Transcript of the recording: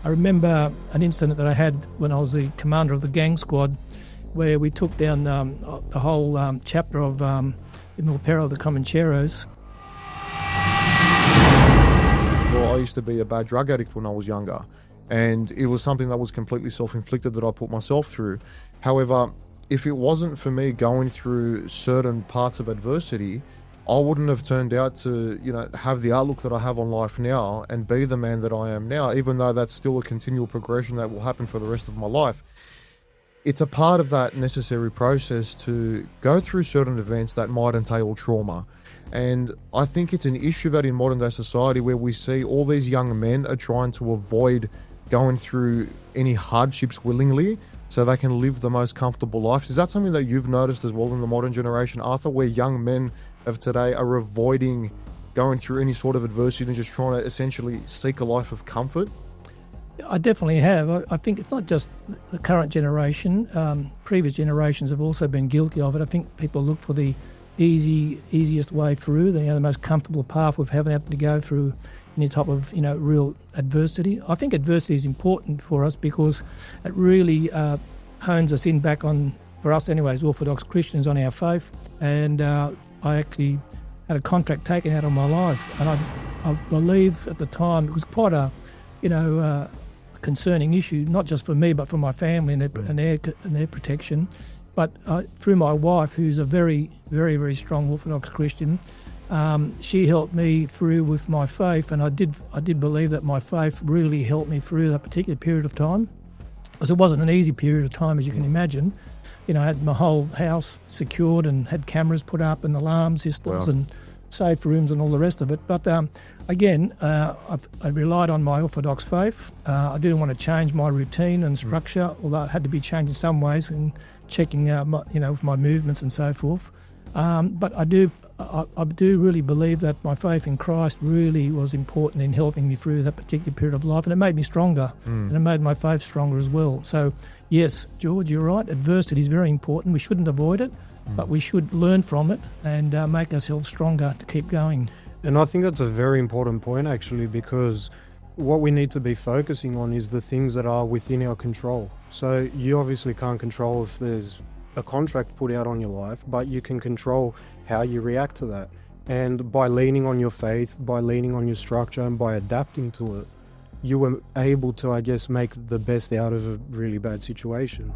I remember an incident that I had when I was the commander of the gang squad, where we took down the whole chapter of the Milpera of the Comancheros. Well, I used to be a bad drug addict when I was younger, and it was something that was completely self-inflicted that I put myself through. However, if it wasn't for me going through certain parts of adversity, I wouldn't have turned out to, have the outlook that I have on life now and be the man that I am now, even though that's still a continual progression that will happen for the rest of my life. It's a part of that necessary process to go through certain events that might entail trauma. And I think it's an issue that in modern day society where we see all these young men are trying to avoid going through any hardships willingly so they can live the most comfortable life. Is that something that you've noticed as well in the modern generation, Arthur, where young men of today are avoiding going through any sort of adversity and just trying to essentially seek a life of comfort? I definitely have. I think it's not just the current generation. Previous generations have also been guilty of it. I think people look for the easiest way through, the most comfortable path we haven't had to go through any type of real adversity. I think adversity is important for us because it really hones us in back on, for us anyways, Orthodox Christians, on our faith. And I actually had a contract taken out of my life, and I believe at the time it was quite a concerning issue, not just for me but for my family and their protection. But through my wife, who's a very, very, very strong Orthodox Christian, she helped me through with my faith, and I did believe that my faith really helped me through that particular period of time, because it wasn't an easy period of time, as you can imagine. I had my whole house secured and had cameras put up and alarm systems and safe rooms and all the rest of it. But again, I relied on my Orthodox faith. I didn't want to change my routine and structure, although it had to be changed in some ways in checking with my movements and so forth. But I do really believe that my faith in Christ really was important in helping me through that particular period of life, and it made me stronger, and it made my faith stronger as well. So yes, George, you're right. Adversity is very important. We shouldn't avoid it, but we should learn from it and make ourselves stronger to keep going. And I think that's a very important point, actually, because what we need to be focusing on is the things that are within our control. So you obviously can't control if there's a contract put out on your life, but you can control how you react to that. And by leaning on your faith, by leaning on your structure, and by adapting to it, you were able to, make the best out of a really bad situation.